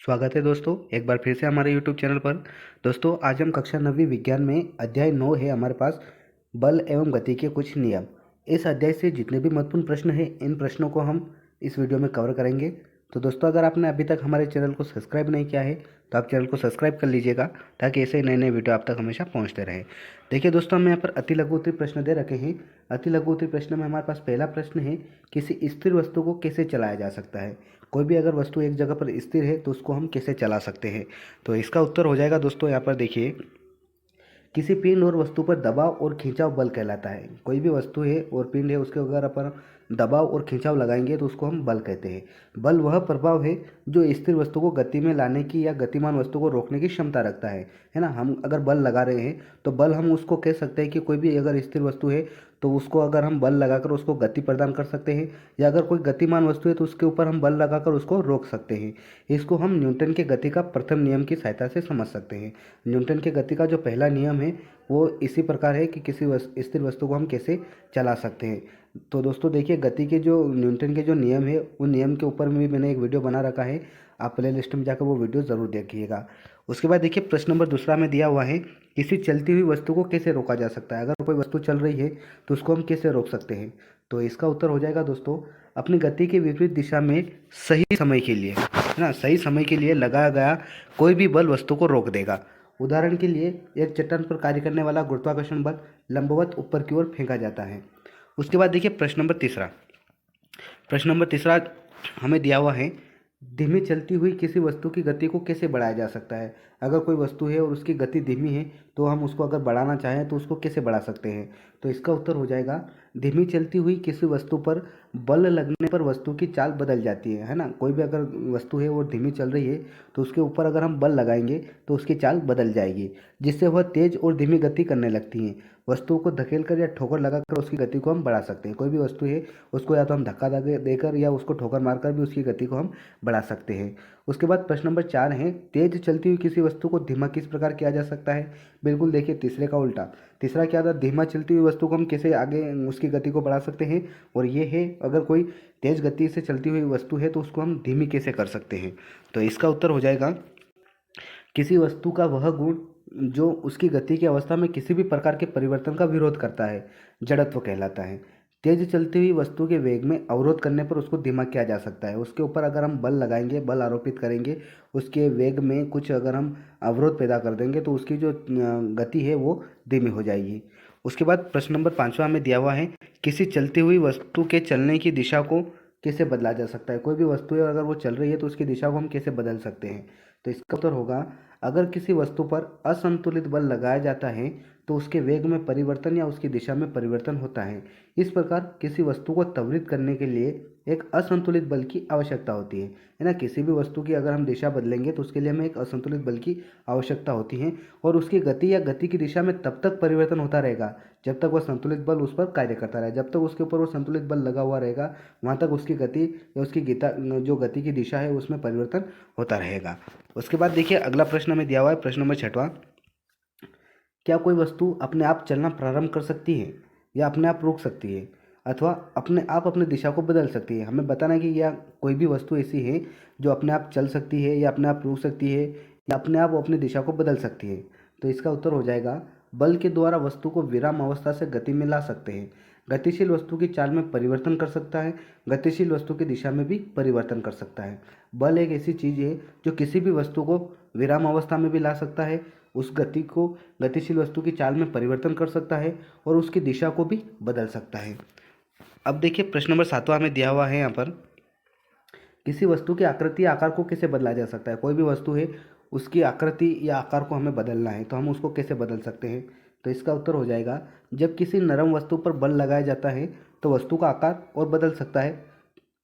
स्वागत है दोस्तों, एक बार फिर से हमारे यूट्यूब चैनल पर। दोस्तों, आज हम कक्षा 9वीं विज्ञान में अध्याय 9 है हमारे पास, बल एवं गति के कुछ नियम। इस अध्याय से जितने भी महत्वपूर्ण प्रश्न हैं, इन प्रश्नों को हम इस वीडियो में कवर करेंगे। तो दोस्तों, अगर आपने अभी तक हमारे चैनल को सब्सक्राइब नहीं किया है तो आप चैनल को सब्सक्राइब कर लीजिएगा, ताकि ऐसे नए नए वीडियो आप तक हमेशा पहुँचते रहें। देखिए दोस्तों, हम यहाँ पर अति लघु उत्तरीय प्रश्न दे रखे हैं। अति लघु उत्तरीय प्रश्न में हमारे पास पहला प्रश्न है, किसी स्थिर वस्तु को कैसे चलाया जा सकता है। कोई भी अगर वस्तु एक जगह पर स्थिर है तो उसको हम कैसे चला सकते हैं। तो इसका उत्तर हो जाएगा दोस्तों, यहाँ पर देखिए, किसी पिंड और वस्तु पर दबाव और खिंचाव बल कहलाता है। कोई भी वस्तु है और पिंड है, उसके अगर अपन दबाव और खिंचाव लगाएंगे तो उसको हम बल कहते हैं। बल वह प्रभाव है जो स्थिर वस्तु को गति में लाने की या गतिमान वस्तु को रोकने की क्षमता रखता है ना। हम अगर बल लगा रहे हैं तो बल हम उसको कह सकते हैं कि कोई भी अगर स्थिर वस्तु है तो उसको अगर हम बल लगाकर उसको गति प्रदान कर सकते हैं, या अगर कोई गतिमान वस्तु है तो उसके ऊपर हम बल लगाकर उसको रोक सकते हैं। इसको हम न्यूटन के गति का प्रथम नियम की सहायता से समझ सकते हैं। न्यूटन के गति का जो पहला नियम है वो इसी प्रकार है कि किसी स्थिर वस्तु को हम कैसे चला सकते हैं। तो दोस्तों देखिए, गति के जो न्यूटन के जो नियम है, उन नियम के ऊपर भी मैंने एक वीडियो बना रखा है, आप प्ले लिस्ट में जाकर वो वीडियो ज़रूर देखिएगा। उसके बाद देखिए, प्रश्न नंबर दूसरा में दिया हुआ है, किसी चलती हुई वस्तु को कैसे रोका जा सकता है। अगर कोई वस्तु चल रही है तो उसको हम कैसे रोक सकते हैं। तो इसका उत्तर हो जाएगा दोस्तों, अपनी गति के विपरीत दिशा में सही समय के लिए, है ना, सही समय के लिए लगाया गया कोई भी बल वस्तु को रोक देगा। उदाहरण के लिए, एक चट्टान पर कार्य करने वाला गुरुत्वाकर्षण बल लंबवत ऊपर की ओर फेंका जाता है। उसके बाद देखिए, प्रश्न नंबर तीसरा हमें दिया हुआ है, धीमी चलती हुई किसी वस्तु की गति को कैसे बढ़ाया जा सकता है। अगर कोई वस्तु है और उसकी गति धीमी है तो हम उसको अगर बढ़ाना चाहें तो उसको कैसे बढ़ा सकते हैं। तो इसका उत्तर हो जाएगा, धीमी चलती हुई किसी वस्तु पर बल लगने पर वस्तु की चाल बदल जाती है ना। कोई भी अगर वस्तु है और धीमी चल रही है तो उसके ऊपर अगर हम बल लगाएंगे तो उसकी चाल बदल जाएगी, जिससे वह तेज और धीमी गति करने लगती हैं। वस्तुओं को धकेल कर या ठोकर लगाकर उसकी गति को हम बढ़ा सकते हैं। कोई भी वस्तु है उसको या तो हम धक्का देकर या उसको ठोकर मारकर भी उसकी गति को हम बढ़ा सकते हैं। उसके बाद प्रश्न नंबर 4 है, तेज चलती हुई किसी वस्तु को धीमा किस प्रकार किया जा सकता है। बिल्कुल देखिए, तीसरे का उल्टा। तीसरा क्या था, धीमा चलती हुई वस्तु को हम कैसे आगे उसकी गति को बढ़ा सकते हैं, और ये है, अगर कोई तेज गति से चलती हुई वस्तु है तो उसको हम धीमी कैसे कर सकते हैं। तो इसका उत्तर हो जाएगा, किसी वस्तु का वह गुण जो उसकी गति की अवस्था में किसी भी प्रकार के परिवर्तन का विरोध करता है, जड़त्व कहलाता है। तेज चलती हुई वस्तु के वेग में अवरोध करने पर उसको धीमा किया जा सकता है। उसके ऊपर अगर हम बल लगाएंगे, बल आरोपित करेंगे, उसके वेग में कुछ अगर हम अवरोध पैदा कर देंगे तो उसकी जो गति है वो धीमी हो जाएगी। उसके बाद प्रश्न नंबर 5वां हमें दिया हुआ है, किसी चलती हुई वस्तु के चलने की दिशा को कैसे बदला जा सकता है। कोई भी वस्तु है अगर वो चल रही है तो उसकी दिशा को हम कैसे बदल सकते हैं। तो इसका उत्तर होगा, अगर किसी वस्तु पर असंतुलित बल लगाया जाता है तो उसके वेग में परिवर्तन या उसकी दिशा में परिवर्तन होता है। इस प्रकार किसी वस्तु को त्वरित करने के लिए एक असंतुलित बल की आवश्यकता होती है ना। किसी भी वस्तु की अगर हम दिशा बदलेंगे तो उसके लिए हमें एक असंतुलित बल की आवश्यकता होती है, और उसकी गति या गति की दिशा में तब तक परिवर्तन होता रहेगा जब तक वह संतुलित बल उस पर कार्य करता रहे। जब तक उसके ऊपर वो संतुलित बल लगा हुआ रहेगा, वहाँ तक उसकी गति या उसकी जो गति की दिशा है उसमें परिवर्तन होता रहेगा। उसके बाद देखिए, अगला प्रश्न हमें दिया हुआ है, प्रश्न नंबर 6वां, क्या कोई वस्तु अपने आप चलना प्रारंभ कर सकती है या अपने आप रुक सकती है, अथवा अपने आप अपनी दिशा को बदल सकती है। हमें बताना है कि या कोई भी वस्तु ऐसी है जो अपने आप चल सकती है या अपने आप रुक सकती है या अपने आप अपनी दिशा को बदल सकती है। तो इसका उत्तर हो जाएगा, बल के द्वारा वस्तु को विराम अवस्था से गति में ला सकते हैं। गतिशील वस्तु की चाल में परिवर्तन कर सकता है, गतिशील वस्तु की दिशा में भी परिवर्तन कर सकता है। बल एक ऐसी चीज़ है जो किसी भी वस्तु को विराम अवस्था में भी ला सकता है, उस गति को गतिशील वस्तु की चाल में परिवर्तन कर सकता है और उसकी दिशा को भी बदल सकता है। अब देखिए, प्रश्न नंबर 7वां हमें दिया हुआ है यहाँ पर, किसी वस्तु की आकृति या आकार को कैसे बदला जा सकता है। कोई भी वस्तु है, उसकी आकृति या आकार को हमें बदलना है तो हम उसको कैसे बदल सकते हैं। तो इसका उत्तर हो जाएगा, जब किसी नरम वस्तु पर बल लगाया जाता है तो वस्तु का आकार और बदल सकता है।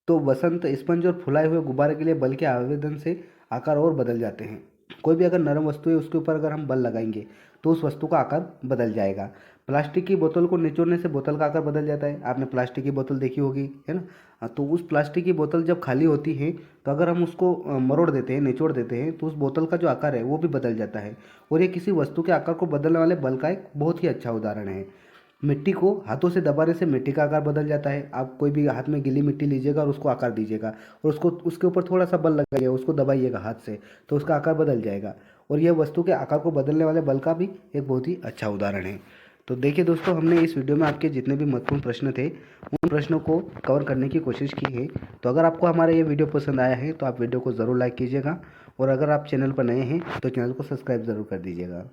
तो वसंत स्पंज और फुलाए हुए गुब्बारे के लिए बल के आवेदन से आकार और बदल जाते हैं। कोई भी अगर नरम वस्तु है उसके ऊपर अगर हम बल लगाएंगे तो उस वस्तु का आकार बदल जाएगा। प्लास्टिक की बोतल को निचोड़ने से बोतल का आकार बदल जाता है। आपने प्लास्टिक की बोतल देखी होगी, है ना। तो उस प्लास्टिक की बोतल जब खाली होती है तो अगर हम उसको मरोड़ देते हैं, निचोड़ देते हैं, तो उस बोतल का जो आकार है वो भी बदल जाता है। और ये किसी वस्तु के आकार को बदलने वाले बल का एक बहुत ही अच्छा उदाहरण है। मिट्टी को हाथों से दबाने से मिट्टी का आकार बदल जाता है। आप कोई भी हाथ में गीली मिट्टी लीजिएगा और उसको आकार दीजिएगा और उसको उसके ऊपर थोड़ा सा बल लगाइएगा, उसको दबाइएगा हाथ से, तो उसका आकार बदल जाएगा। और यह वस्तु के आकार को बदलने वाले बल का भी एक बहुत ही अच्छा उदाहरण है। तो देखिए दोस्तों, हमने इस वीडियो में आपके जितने भी महत्वपूर्ण प्रश्न थे उन प्रश्नों को कवर करने की कोशिश की है। तो अगर आपको हमारा ये वीडियो पसंद आया है तो आप वीडियो को ज़रूर लाइक कीजिएगा, और अगर आप चैनल पर नए हैं तो चैनल को सब्सक्राइब ज़रूर कर दीजिएगा।